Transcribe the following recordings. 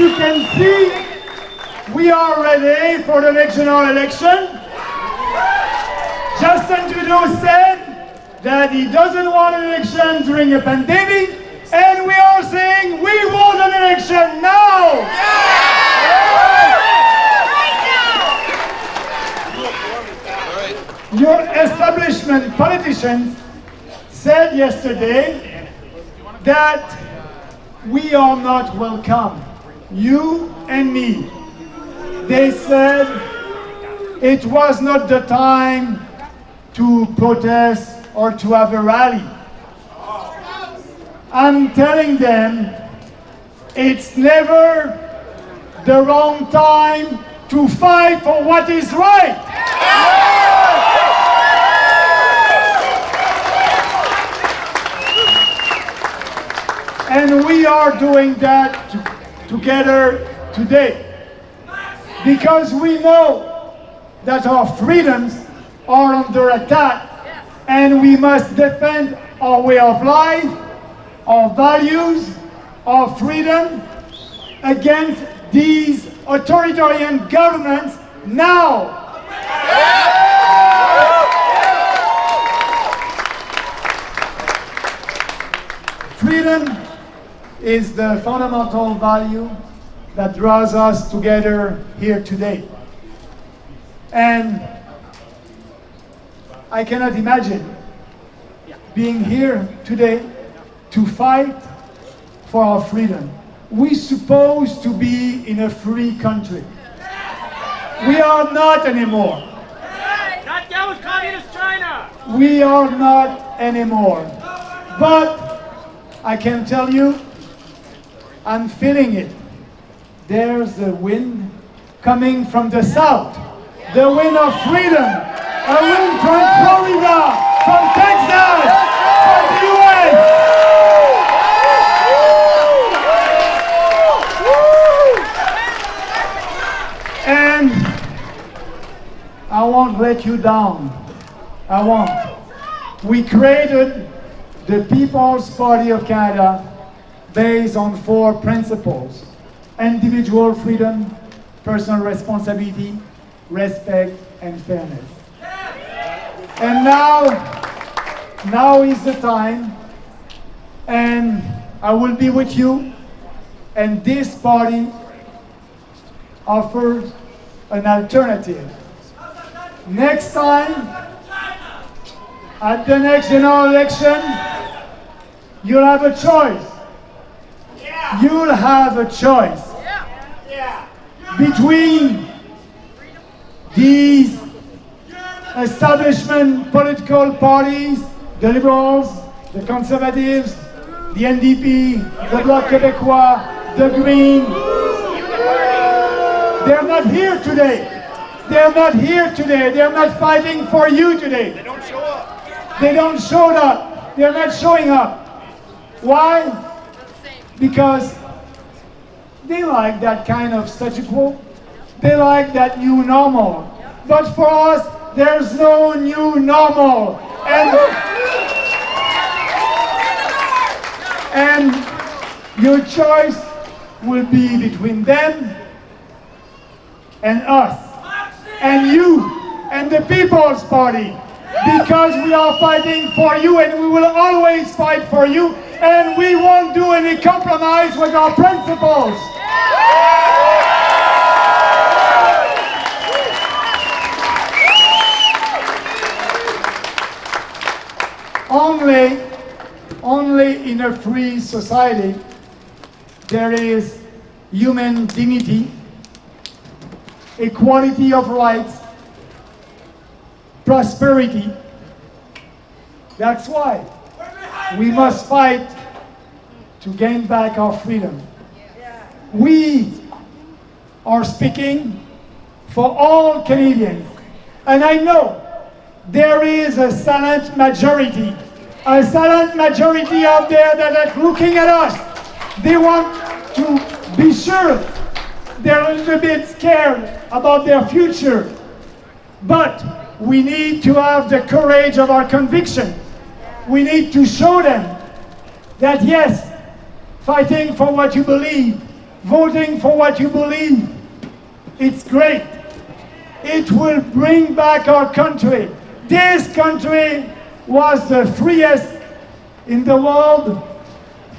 you can see, we are ready for the next general election. Justin Trudeau said that he doesn't want an election during a pandemic, and we are saying we want an election now! Your establishment politicians said yesterday that we are not welcome, you and me. They said it was not the time to protest or to have a rally. I'm telling them it's never the wrong time to fight for what is right. And we are doing that together today because we know that our freedoms are under attack and we must defend our way of life, our values, our freedom against these authoritarian governments now. Freedom is the fundamental value that draws us together here today. And I cannot imagine being here today to fight for our freedom. We're supposed to be in a free country. We are not anymore. Not down with communist China! We are not anymore. But I can tell you, I'm feeling it. There's a wind coming from the south. The wind of freedom. A wind from Florida, from Texas, from the US. And I won't let you down. I won't. We created the People's Party of Canada based on 4 principles: individual freedom, personal responsibility, respect, and fairness. And now is the time, and I will be with you, and this party offers an alternative. Next time, at the next general election, you'll have a choice. You'll have a choice between these establishment political parties, the Liberals, the Conservatives, the NDP, the Bloc Québécois, the Green. They're not here today. They're not here today. They're not fighting for you today. They don't show up. They don't show up. They're not showing up. Why? Because they like that kind of statu quo. They like that new normal. But for us, there's no new normal. And your choice will be between them and us, and you, and the People's Party. Because we are fighting for you, and we will always fight for you, and we won't do any compromise with our principles. Only in a free society there is human dignity, equality of rights, prosperity. That's why we must fight to gain back our freedom. We are speaking for all Canadians, and I know there is a silent majority out there that are looking at us. They want to be sure. They're a little bit scared about their future. But we need to have the courage of our conviction. We need to show them that yes, fighting for what you believe voting for what you believe. It's great. It will bring back our country. This country was the freest in the world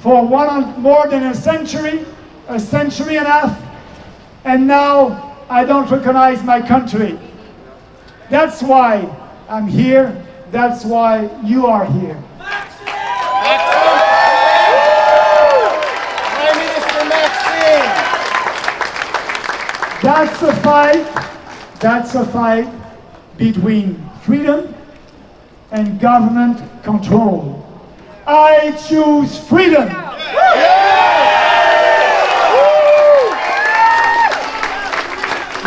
for more than a century and a half, and now I don't recognize my country. That's why I'm here. That's why you are here. Prime Minister Maxime! That's a fight between freedom and government control. I choose freedom.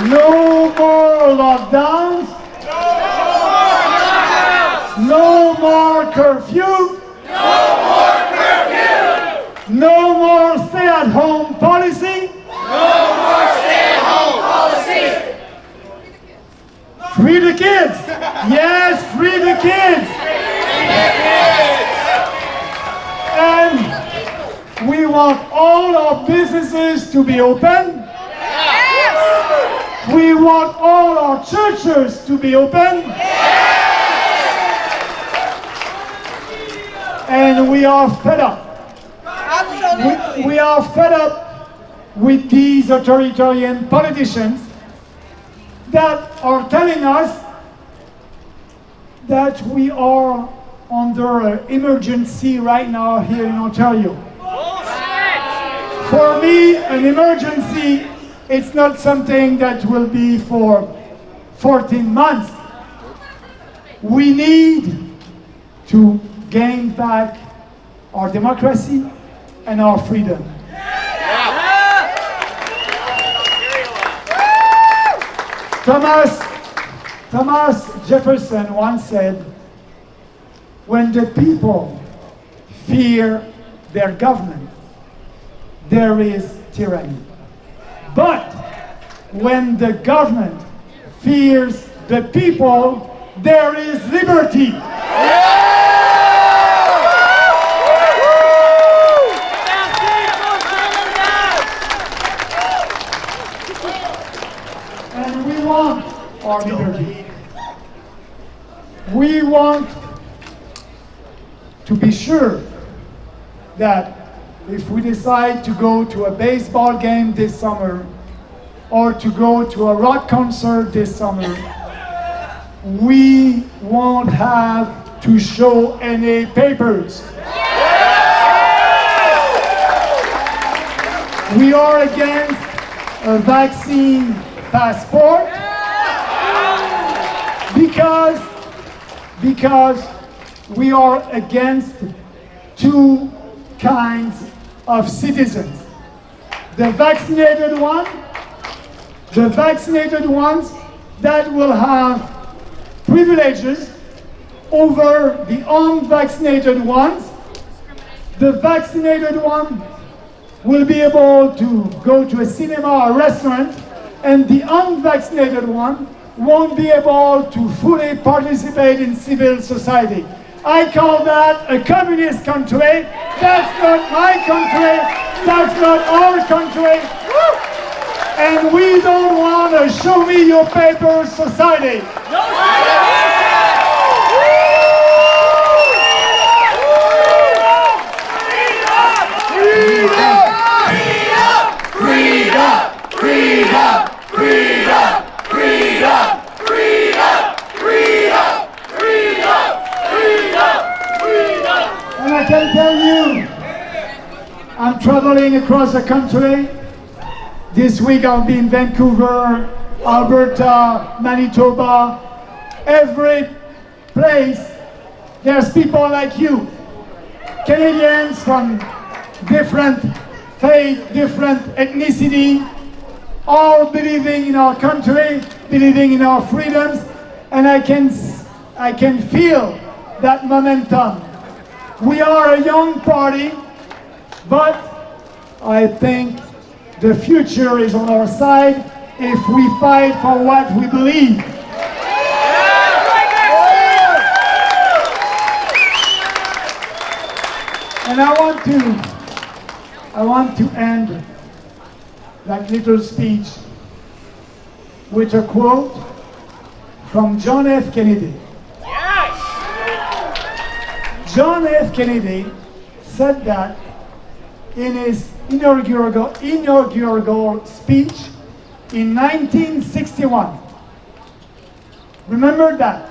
No more lockdowns. No more curfew. No more stay-at-home policy. Free the kids. Yes, free the kids. And we want all our businesses to be open. We want all our churches to be open. And we are fed up. We are fed up with these authoritarian politicians that are telling us that we are under an emergency right now here in Ontario. For me, an emergency, it's not something that will be for 14 months. We need to gain back our democracy and our freedom. Thomas Jefferson once said, when the people fear their government, there is tyranny. But when the government fears the people, there is liberty. And we want our liberty. We want to be sure that if we decide to go to a baseball game this summer or to go to a rock concert this summer, we won't have to show any papers. We are against a vaccine passport because we are against two kinds of citizens. The vaccinated ones that will have privileges over the unvaccinated ones. The vaccinated one will be able to go to a cinema or restaurant, and the unvaccinated one won't be able to fully participate in civil society. I call that a communist country. That's not my country. That's not our country. And we don't want a show me your papers society. And I can tell you, I'm traveling across the country. This week I'll be in Vancouver, Alberta, Manitoba. Every place, there's people like you. Canadians from different faith, different ethnicity, all believing in our country, believing in our freedoms, and I can feel that momentum. We are a young party, but I think the future is on our side if we fight for what we believe. And I want to end that little speech with a quote from John F. Kennedy. Yes! John F. Kennedy said that in his inaugural speech in 1961. Remember that.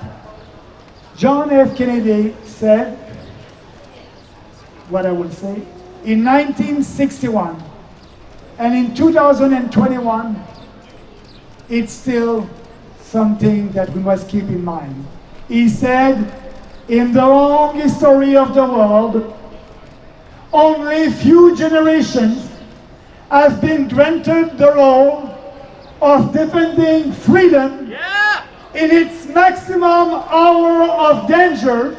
John F. Kennedy said what I will say in 1961, and in 2021 it's still something that we must keep in mind. He said, in the long history of the world, only few generations have been granted the role of defending freedom in its maximum hour of danger.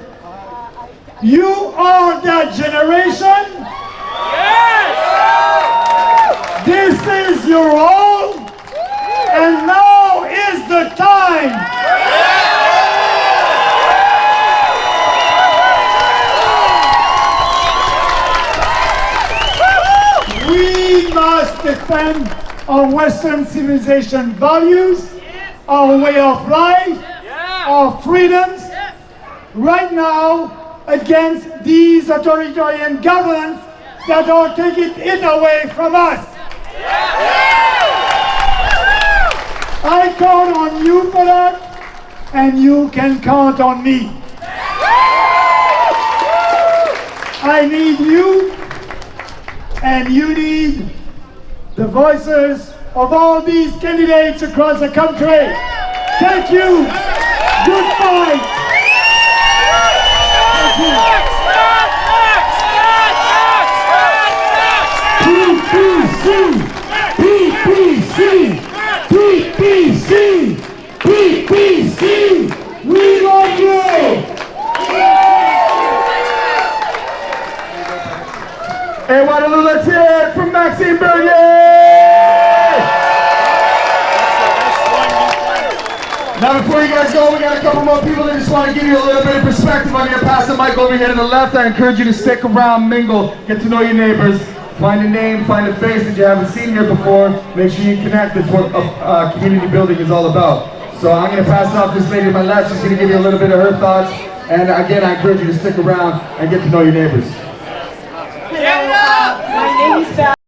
You are that generation. Yes! This is your role, and now is the time. We must defend our Western civilization values, our way of life, our freedoms, right now against these authoritarian governments that are taking it away from us. I count on you for that, and you can count on me. I need you, and you need the voices of all these candidates across the country. Thank you. Goodbye. Thank you. BBC, we love you. Hey, Waterloo, let's hear it from Maxime. Now before you guys go, we got a couple more people that just want to give you a little bit of perspective. I'm going to pass the mic over here to the left. I encourage you to stick around, mingle, get to know your neighbors, find a name, find a face that you haven't seen here before. Make sure you connect. That's what community building is all about. So I'm going to pass it off to this lady to my left. She's going to give you a little bit of her thoughts. And again, I encourage you to stick around and get to know your neighbors. My name is